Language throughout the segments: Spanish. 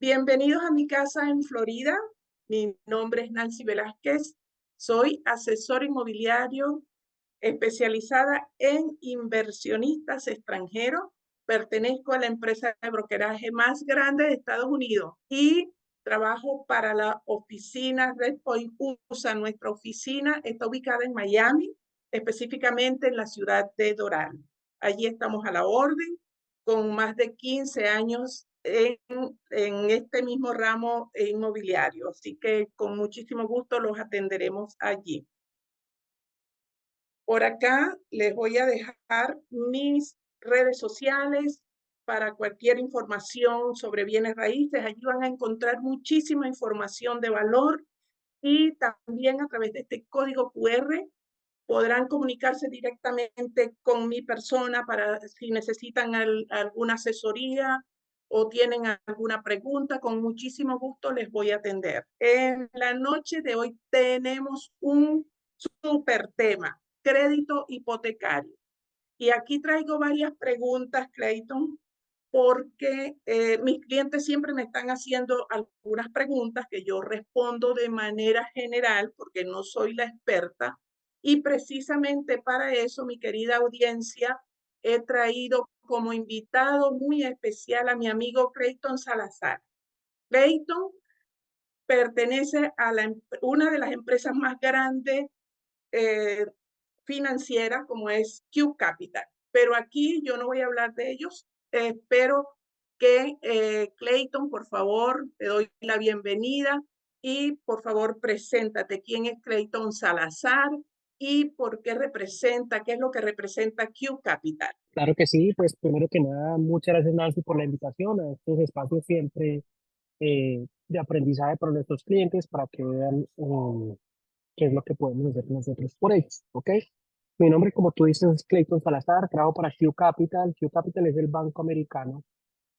Bienvenidos a mi casa en Florida. Mi nombre es Nancy Velázquez. Soy asesor inmobiliario especializada en inversionistas extranjeros. Pertenezco a la empresa de brokeraje más grande de Estados Unidos y trabajo para la oficina Red Point USA. Nuestra oficina está ubicada en Miami, específicamente en la ciudad de Doral. Allí estamos a la orden, con más de 15 años en este mismo ramo inmobiliario. Así que con muchísimo gusto los atenderemos allí. Por acá les voy a dejar mis redes sociales para cualquier información sobre bienes raíces. Allí van a encontrar muchísima información de valor y también a través de este código QR podrán comunicarse directamente con mi persona para si necesitan alguna asesoría o tienen alguna pregunta, con muchísimo gusto les voy a atender. En la noche de hoy tenemos un súper tema, crédito hipotecario. Y aquí traigo varias preguntas, Clayton, porque mis clientes siempre me están haciendo algunas preguntas que yo respondo de manera general, porque no soy la experta. Y precisamente para eso, mi querida audiencia, he traído como invitado muy especial a mi amigo Clayton Salazar. Clayton pertenece a una de las empresas más grandes eh, financieras, como es Q Capital. Pero aquí yo no voy a hablar de ellos. Espero que Clayton, por favor, te doy la bienvenida y por favor, preséntate. ¿Quién es Clayton Salazar y por qué representa, qué es lo que representa Q Capital? Claro que sí, pues primero que nada, muchas gracias Nancy por la invitación a estos espacios siempre de aprendizaje para nuestros clientes para que vean qué es lo que podemos hacer nosotros por ellos, ¿ok? Mi nombre, como tú dices, es Clayton Salazar, trabajo para Q Capital. Q Capital es el banco americano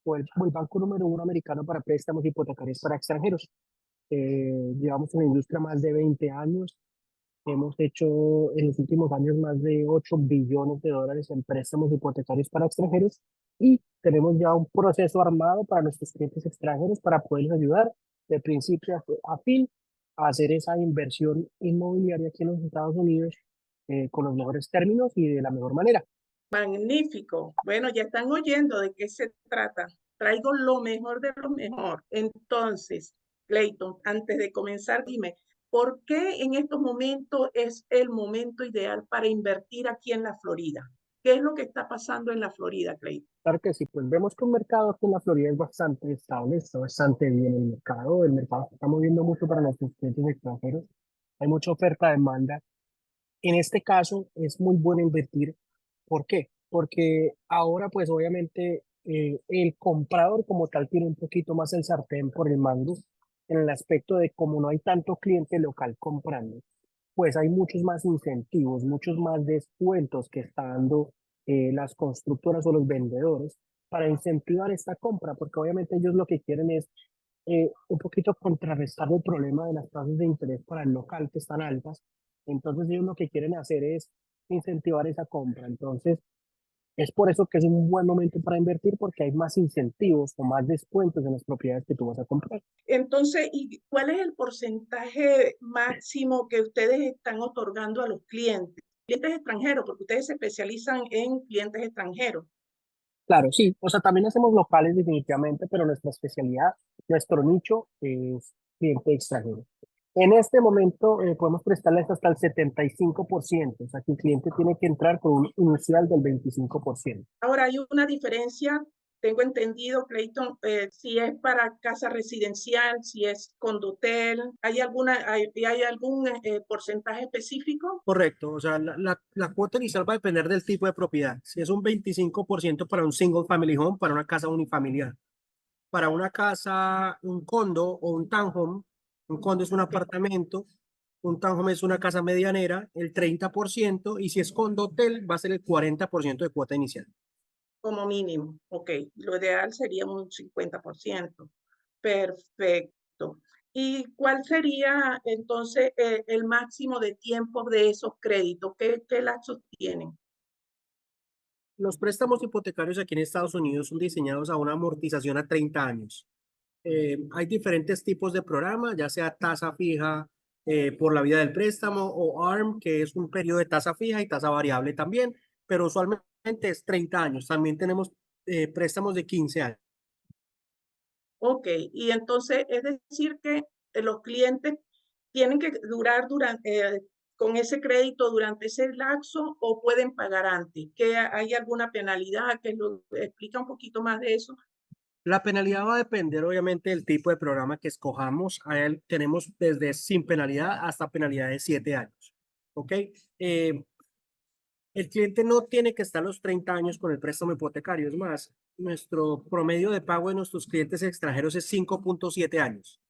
o el banco número uno americano para préstamos hipotecarios para extranjeros. Llevamos en la industria más de 20 años. Hemos hecho en los últimos años más de 8 billones de dólares en préstamos hipotecarios para extranjeros y tenemos ya un proceso armado para nuestros clientes extranjeros para poderles ayudar de principio a fin a hacer esa inversión inmobiliaria aquí en los Estados Unidos con los mejores términos y de la mejor manera. Magnífico. Bueno, ya están oyendo de qué se trata. Traigo lo mejor de lo mejor. Entonces, Clayton, antes de comenzar, dime, ¿por qué en estos momentos es el momento ideal para invertir aquí en la Florida? ¿Qué es lo que está pasando en la Florida, Clayton? Claro que sí, pues vemos que un mercado aquí en la Florida es bastante estable, está bastante bien el mercado se está moviendo mucho para nuestros clientes extranjeros, hay mucha oferta, demanda. En este caso es muy bueno invertir. ¿Por qué? Porque ahora pues obviamente el comprador como tal tiene un poquito más el sartén por el mango en el aspecto de como no hay tanto cliente local comprando, pues hay muchos más incentivos, muchos más descuentos que están dando las constructoras o los vendedores para incentivar esta compra, porque obviamente ellos lo que quieren es un poquito contrarrestar el problema de las tasas de interés para el local que están altas. Entonces ellos lo que quieren hacer es incentivar esa compra. Entonces es por eso que es un buen momento para invertir porque hay más incentivos o más descuentos en las propiedades que tú vas a comprar. Entonces, ¿y cuál es el porcentaje máximo que ustedes están otorgando a los clientes? Clientes extranjeros, porque ustedes se especializan en clientes extranjeros. Claro, sí, o sea, también hacemos locales definitivamente, pero nuestra especialidad, nuestro nicho es cliente extranjero. En este momento podemos prestarles hasta el 75%, o sea que el cliente tiene que entrar con un inicial del 25%. Ahora hay una diferencia, tengo entendido, Clayton, si es para casa residencial, si es condotel, ¿hay algún porcentaje específico? Correcto, o sea, la cuota inicial va a depender del tipo de propiedad. Si es un 25% para un single family home, para una casa unifamiliar. Para una casa, un condo o un townhome, un condo es un apartamento, un townhome es una casa medianera, el 30%, y si es condo hotel, va a ser el 40% de cuota inicial. Como mínimo, ok. Lo ideal sería un 50%. Perfecto. ¿Y cuál sería entonces el máximo de tiempo de esos créditos? ¿Qué lapsos tienen? Los préstamos hipotecarios aquí en Estados Unidos son diseñados a una amortización a 30 años. Hay diferentes tipos de programas, ya sea tasa fija por la vida del préstamo o ARM, que es un periodo de tasa fija y tasa variable también, pero usualmente es 30 años. También tenemos préstamos de 15 años. Ok, y entonces es decir que los clientes tienen que durar con ese crédito durante ese lapso o pueden pagar antes. ¿Que hay alguna penalidad? Explica un poquito más de eso. La penalidad va a depender obviamente del tipo de programa que escojamos. Tenemos desde sin penalidad hasta penalidad de 7 años. ¿Ok? El cliente no tiene que estar los 30 años con el préstamo hipotecario. Es más, nuestro promedio de pago de nuestros clientes extranjeros es 5,7 años.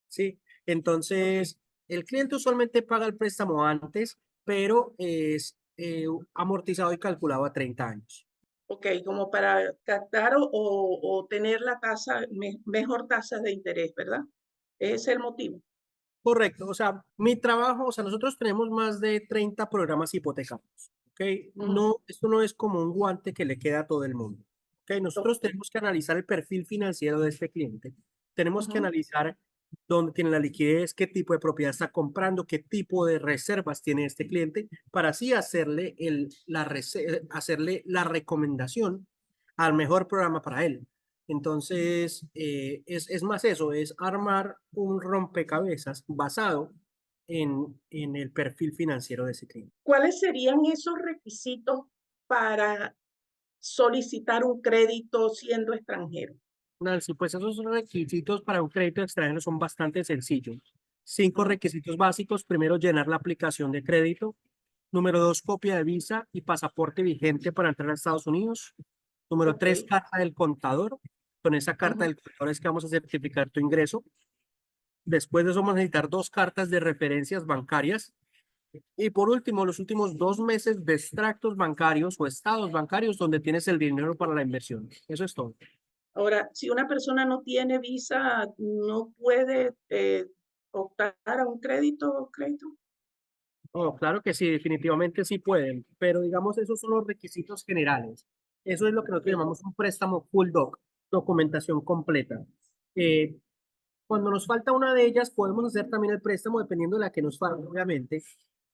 ¿Sí? Entonces, el cliente usualmente paga el préstamo antes, pero es amortizado y calculado a 30 años. Ok, como para captar o tener la mejor tasa de interés, ¿verdad? Ese es el motivo. Correcto, o sea, mi trabajo, o sea, nosotros tenemos más de 30 programas hipotecarios, ¿ok? Ujú. No, esto no es como un guante que le queda a todo el mundo, ¿ok? Nosotros tenemos que analizar el perfil financiero de este cliente, tenemos que Ujú. analizar dónde tiene la liquidez, qué tipo de propiedad está comprando, qué tipo de reservas tiene este cliente, para así hacerle la recomendación al mejor programa para él. Entonces, es más eso, es armar un rompecabezas basado en el perfil financiero de ese cliente. ¿Cuáles serían esos requisitos para solicitar un crédito siendo extranjero? Nancy, pues esos requisitos para un crédito extranjero son bastante sencillos. 5 Ujú. requisitos básicos. Primero, llenar la aplicación de crédito. Número 2, copia de visa y pasaporte vigente para entrar a Estados Unidos. Número Ok. 3, carta del contador. Con esa carta Ujú. del contador es que vamos a certificar tu ingreso. Después de eso vamos a necesitar 2 cartas de referencias bancarias. Y por último, los últimos 2 meses de extractos bancarios o estados bancarios donde tienes el dinero para la inversión. Eso es todo. Ahora, si una persona no tiene visa, no puede optar a un crédito. Oh, claro que sí, definitivamente sí pueden, pero digamos, esos son los requisitos generales. Eso es lo que nosotros Ok. llamamos un préstamo full doc, documentación completa. Eh, Cuando nos falta una de ellas, podemos hacer también el préstamo dependiendo de la que nos falta, obviamente.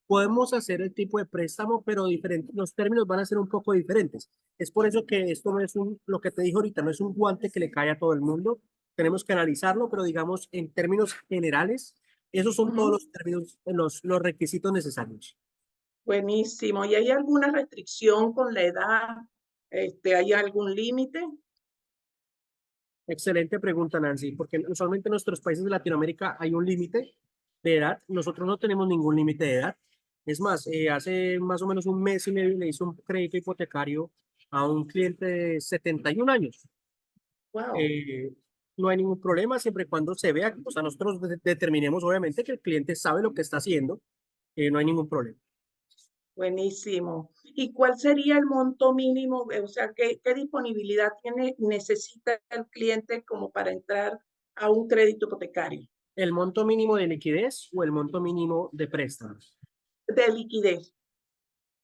Podemos hacer el tipo de préstamo, pero diferente, los términos van a ser un poco diferentes. Es por eso que esto no es lo que te dije ahorita, no es un guante que le cae a todo el mundo. Tenemos que analizarlo, pero digamos, en términos generales, esos son todos Ujú. los términos, los requisitos necesarios. Buenísimo. ¿Y hay alguna restricción con la edad? ¿Hay algún límite? Excelente pregunta, Nancy, porque usualmente en nuestros países de Latinoamérica hay un límite de edad. Nosotros no tenemos ningún límite de edad. Es más, hace más o menos un mes y medio le hice un crédito hipotecario a un cliente de 71 años. Wow. Eh, no hay ningún problema siempre y cuando se vea, o sea, nosotros determinemos obviamente que el cliente sabe lo que está haciendo, no hay ningún problema. Buenísimo. ¿Y cuál sería el monto mínimo? O sea, ¿qué disponibilidad necesita el cliente como para entrar a un crédito hipotecario ¿El monto mínimo de liquidez o el monto mínimo de préstamos? de liquidez?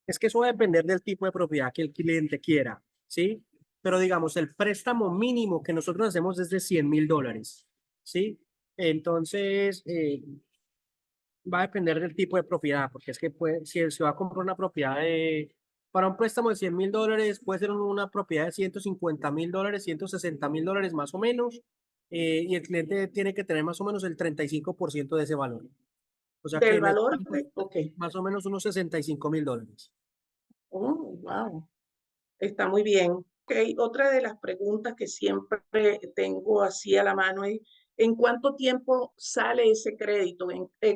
Es que eso va a depender del tipo de propiedad que el cliente quiera, ¿sí? Pero digamos, el préstamo mínimo que nosotros hacemos es de $100,000, ¿sí? Entonces, va a depender del tipo de propiedad, porque es que si se va a comprar una propiedad para un préstamo de $100,000, puede ser una propiedad de $150,000, $160,000 más o menos, y el cliente tiene que tener más o menos el 35% de ese valor. O sea Del que valor necesitamos de, ok. más o menos unos $65,000. Oh, wow. Está muy bien. Ok, otra de las preguntas que siempre tengo así a la mano es, ¿en cuánto tiempo sale ese crédito?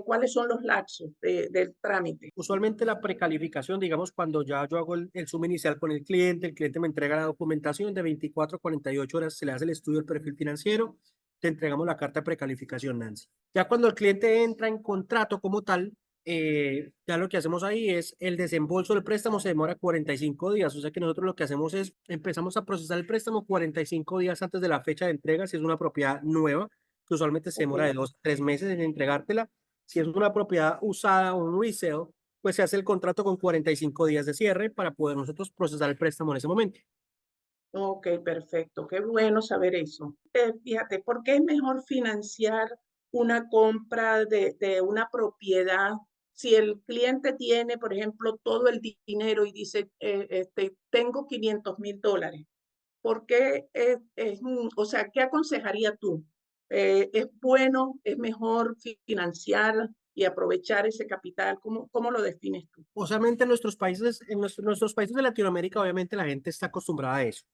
¿Cuáles son los lapsos del trámite? Usualmente la precalificación, digamos, cuando ya yo hago el suma inicial con el cliente me entrega la documentación de 24 a 48 horas, se le hace el estudio del perfil financiero, te entregamos la carta de precalificación, Nancy. Ya cuando el cliente entra en contrato como tal, ya lo que hacemos ahí es el desembolso del préstamo se demora 45 días, o sea que nosotros lo que hacemos es empezamos a procesar el préstamo 45 días antes de la fecha de entrega, si es una propiedad nueva, que usualmente se Ok. demora de 2 a 3 meses en entregártela. Si es una propiedad usada o un resale, pues se hace el contrato con 45 días de cierre para poder nosotros procesar el préstamo en ese momento. Ok, perfecto. Qué bueno saber eso. Fíjate, ¿por qué es mejor financiar una compra de una propiedad si el cliente tiene, por ejemplo, todo el dinero y dice, tengo $500,000? ¿Por qué o sea, qué aconsejaría tú? ¿Es bueno, es mejor financiar y aprovechar ese capital? ¿Cómo lo defines tú? Usualmente en nuestros países, nuestros países de Latinoamérica, obviamente la gente está acostumbrada a eso.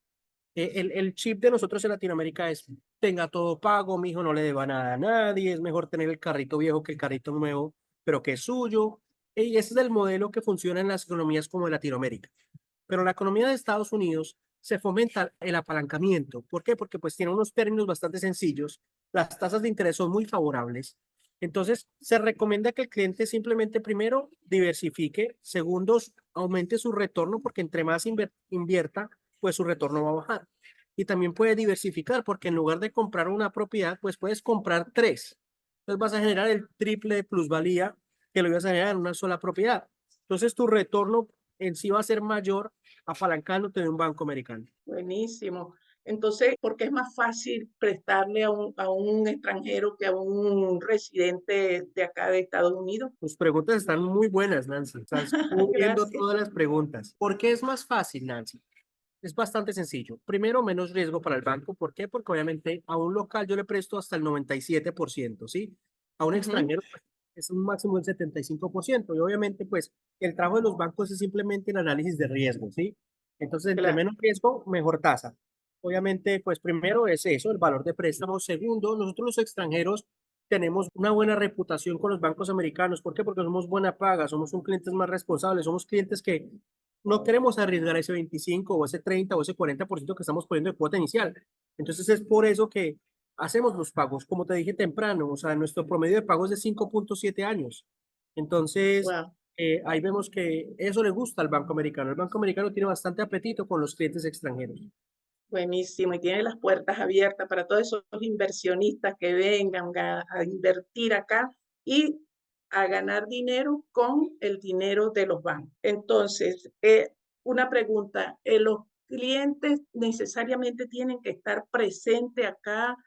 El chip de nosotros en Latinoamérica es: tenga todo pago, mijo, no le deba nada a nadie, es mejor tener el carrito viejo que el carrito nuevo, pero que es suyo. Y ese es el modelo que funciona en las economías como de Latinoamérica. Pero en la economía de Estados Unidos se fomenta el apalancamiento. ¿Por qué? Porque pues tiene unos términos bastante sencillos, las tasas de interés son muy favorables. Entonces, se recomienda que el cliente simplemente, primero, diversifique, segundo, aumente su retorno, porque entre más invierta, pues su retorno va a bajar. Y también puede diversificar, porque en lugar de comprar una propiedad, pues puedes comprar tres. Entonces vas a generar el triple de plusvalía que lo ibas a generar en una sola propiedad. Entonces tu retorno en sí va a ser mayor apalancándote de un banco americano. Buenísimo. Entonces, ¿por qué es más fácil prestarle a un extranjero que a un residente de acá de Estados Unidos? Tus preguntas están muy buenas, Nancy. Estás cubriendo Gracias. todas las preguntas. ¿Por qué es más fácil, Nancy? Es bastante sencillo. Primero, menos riesgo para el banco. ¿Por qué? Porque obviamente a un local yo le presto hasta el 97%, ¿sí? A un Ujú, extranjero pues, es un máximo del 75%. Y obviamente, pues, el trabajo de los bancos es simplemente el análisis de riesgo, ¿sí? Entonces, entre claro. menos riesgo, mejor tasa. Obviamente, pues, primero es eso, el valor de préstamo. Segundo, nosotros los extranjeros tenemos una buena reputación con los bancos americanos. ¿Por qué? Porque somos buena paga, somos un clientes más responsables, somos clientes que no queremos arriesgar ese 25 o ese 30 o ese 40% que estamos poniendo de cuota inicial. Entonces es por eso que hacemos los pagos, como te dije temprano, o sea, nuestro promedio de pago es de 5,7 años. Entonces, Wow. ahí vemos que eso le gusta al Banco Americano. El Banco Americano tiene bastante apetito con los clientes extranjeros. Buenísimo. Y tiene las puertas abiertas para todos esos inversionistas que vengan a invertir acá y a ganar dinero con el dinero de los bancos. Entonces, una pregunta, ¿los clientes necesariamente tienen que estar presentes acá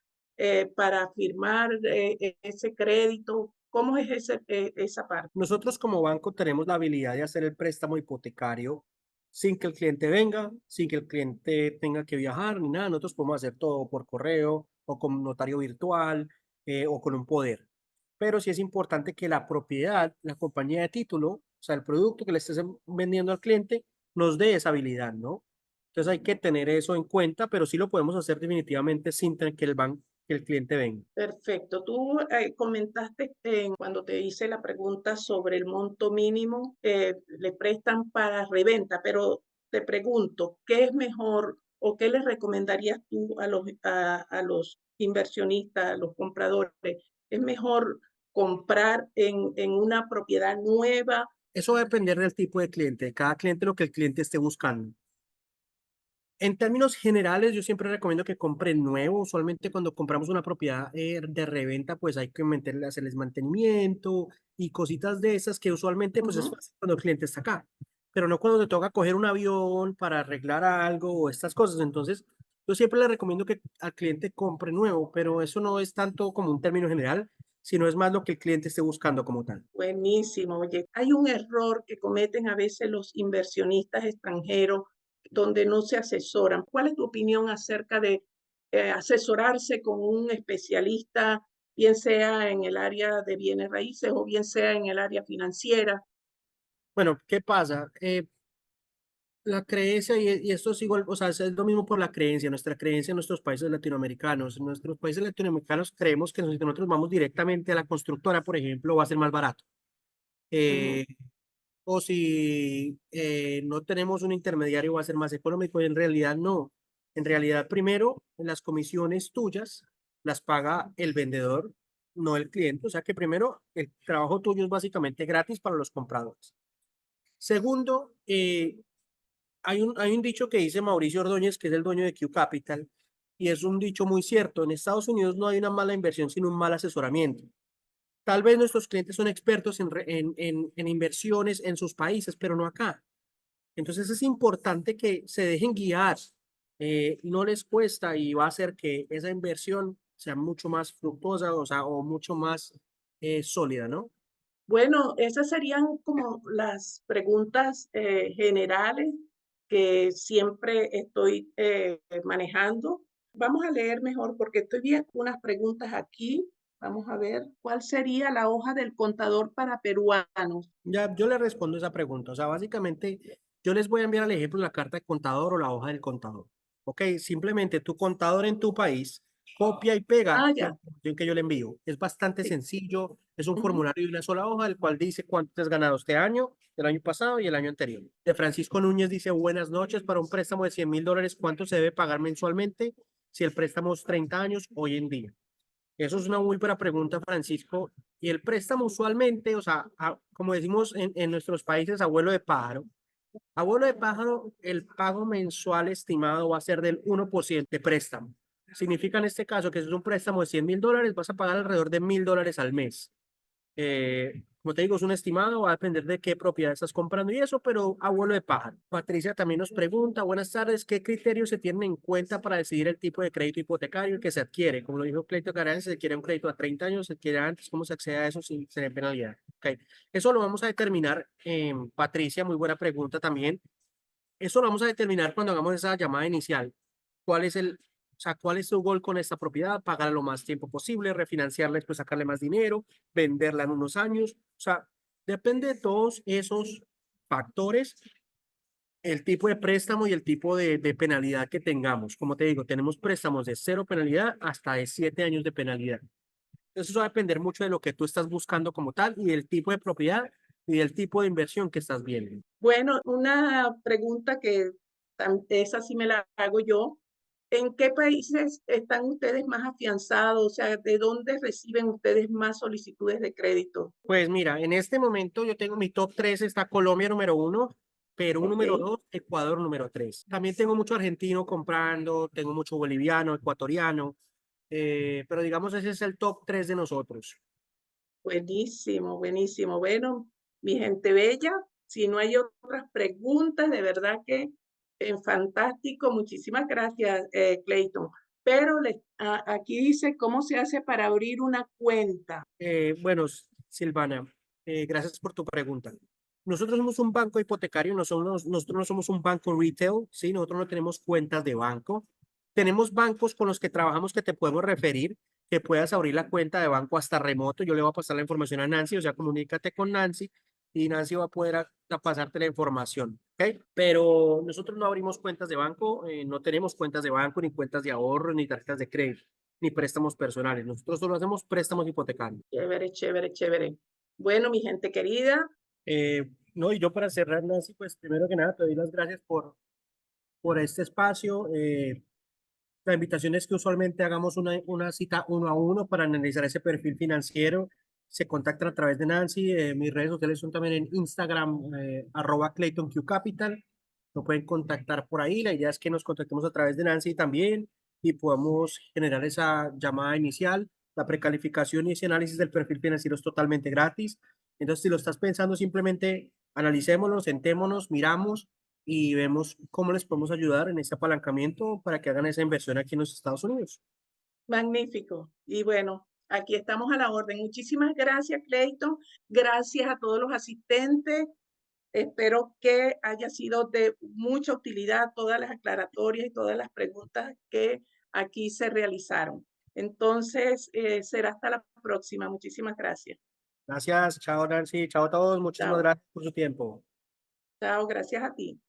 para firmar ese crédito? ¿Cómo es esa parte? Nosotros como banco tenemos la habilidad de hacer el préstamo hipotecario sin que el cliente venga, sin que el cliente tenga que viajar ni nada. Nosotros podemos hacer todo por correo o con notario virtual o con un poder. Pero sí es importante que la propiedad, la compañía de título, o sea, el producto que le estés vendiendo al cliente, nos dé esa habilidad, ¿no? Entonces hay que tener eso en cuenta, pero sí lo podemos hacer definitivamente sin tener que que el cliente venga. Perfecto. Tú comentaste cuando te hice la pregunta sobre el monto mínimo, le prestan para reventa, pero te pregunto, ¿qué es mejor o qué les recomendarías tú a los inversionistas, a los compradores? ¿Es mejor comprar en una propiedad nueva? Eso va a depender del tipo de cliente, de cada cliente lo que el cliente esté buscando. En términos generales, yo siempre recomiendo que compren nuevo. Usualmente cuando compramos una propiedad de reventa, pues hay que meterle, hacerles mantenimiento y cositas de esas que usualmente pues es Ujú. fácil cuando el cliente está acá, pero no cuando te toca coger un avión para arreglar algo o estas cosas. Entonces, yo siempre le recomiendo que al cliente compre nuevo, pero eso no es tanto como un término general, sino es más lo que el cliente esté buscando como tal. Buenísimo. Oye, hay un error que cometen a veces los inversionistas extranjeros donde no se asesoran. ¿Cuál es tu opinión acerca de asesorarse con un especialista, bien sea en el área de bienes raíces o bien sea en el área financiera? Bueno, ¿qué pasa? La creencia, y esto es igual, o sea, es lo mismo por la creencia, nuestra creencia en nuestros países latinoamericanos. En nuestros países latinoamericanos creemos que si nosotros vamos directamente a la constructora, por ejemplo, va a ser más barato. Ujú. Eh, o si no tenemos un intermediario, va a ser más económico. Y en realidad no. En realidad, primero, las comisiones tuyas las paga el vendedor, no el cliente. O sea que primero, el trabajo tuyo es básicamente gratis para los compradores. Segundo, hay un dicho que dice Mauricio Ordóñez, que es el dueño de Q Capital, y es un dicho muy cierto. En Estados Unidos no hay una mala inversión, sino un mal asesoramiento. Tal vez nuestros clientes son expertos en inversiones en sus países, pero no acá. Entonces es importante que se dejen guiar no les cuesta y va a hacer que esa inversión sea mucho más fructuosa, o sea, o mucho más sólida, ¿no? Bueno, esas serían como las preguntas generales que siempre estoy manejando. Vamos a leer mejor porque estoy viendo unas preguntas aquí. Vamos a ver cuál sería la hoja del contador para peruanos. Ya, yo le respondo esa pregunta. O sea, básicamente, yo les voy a enviar el ejemplo la carta de contador o la hoja del contador. Ok, simplemente tu contador en tu país copia y pega Ah, la ya. información que yo le envío. Es bastante Sí. sencillo. Es un Ujú. formulario de una sola hoja, el cual dice cuánto has ganado este año, el año pasado y el año anterior. De Francisco Núñez dice: buenas noches, para un préstamo de $100,000, ¿cuánto se debe pagar mensualmente si el préstamo es 30 años hoy en día? Eso es una muy buena pregunta, Francisco. Y el préstamo usualmente, o sea, como decimos en nuestros países, abuelo de pájaro, el pago mensual estimado va a ser del 1% de préstamo. Significa en este caso que si es un préstamo de $100,000, vas a pagar alrededor de $1,000 al mes. Como te digo, es un estimado, va a depender de qué propiedad estás comprando y eso, pero abuelo de pájaro. Patricia también nos pregunta: buenas tardes, ¿qué criterios se tienen en cuenta para decidir el tipo de crédito hipotecario que se adquiere? Como lo dijo Cleito Caran, se adquiere un crédito a 30 años, se adquiere antes, ¿cómo se accede a eso sin tener penalidad? Okay. Eso lo vamos a determinar, Patricia, muy buena pregunta también. Eso lo vamos a determinar cuando hagamos esa llamada inicial. ¿Cuál es o sea, cuál es su gol con esta propiedad? Pagarla lo más tiempo posible, refinanciarla, después sacarle más dinero, venderla en unos años. O sea, depende de todos esos factores, el tipo de préstamo y el tipo de penalidad que tengamos. Como te digo, tenemos préstamos de 0 penalidad hasta de 7 años de penalidad. Entonces, eso va a depender mucho de lo que tú estás buscando como tal y del tipo de propiedad y del tipo de inversión que estás viendo. Bueno, una pregunta que esa sí me la hago yo. ¿En qué países están ustedes más afianzados? O sea, ¿de dónde reciben ustedes más solicitudes de crédito? Pues mira, en este momento yo tengo mi top 3, está Colombia número uno, Perú Ok. número 2, Ecuador número 3. También tengo mucho argentino comprando, tengo mucho boliviano, ecuatoriano, pero digamos ese es el top 3 de nosotros. Buenísimo, buenísimo. Bueno, mi gente bella, si no hay otras preguntas, de verdad que fantástico. Muchísimas gracias, Clayton. Pero aquí dice cómo se hace para abrir una cuenta. Bueno, Silvana, gracias por tu pregunta. Nosotros somos un banco hipotecario, nosotros no somos un banco retail, ¿sí? Nosotros no tenemos cuentas de banco. Tenemos bancos con los que trabajamos que te podemos referir, que puedas abrir la cuenta de banco hasta remoto. Yo le voy a pasar la información a Nancy, o sea, comunícate con Nancy y Nancy va a poder a pasarte la información, ¿ok? Pero nosotros no abrimos cuentas de banco, no tenemos cuentas de banco, ni cuentas de ahorro, ni tarjetas de crédito, ni préstamos personales. Nosotros solo hacemos préstamos hipotecarios. Chévere, chévere, chévere. Bueno, mi gente querida, No, y yo para cerrar, Nancy, pues primero que nada te doy las gracias por este espacio. La invitación es que usualmente hagamos una cita uno a uno para analizar ese perfil financiero. Se contactan a través de Nancy. Mis redes sociales son también en Instagram, @ClaytonQCapital. Lo pueden contactar por ahí. La idea es que nos contactemos a través de Nancy también y podamos generar esa llamada inicial. La precalificación y ese análisis del perfil financiero es totalmente gratis. Entonces, si lo estás pensando, simplemente analicémonos, sentémonos, miramos y vemos cómo les podemos ayudar en ese apalancamiento para que hagan esa inversión aquí en los Estados Unidos. magnífico. Y bueno, aquí estamos a la orden. Muchísimas gracias, Clayton. Gracias a todos los asistentes. Espero que haya sido de mucha utilidad todas las aclaratorias y todas las preguntas que aquí se realizaron. Entonces, será hasta la próxima. Muchísimas gracias. Gracias, chao Nancy, chao a todos, muchísimas Chao. gracias por su tiempo. Chao, gracias a ti.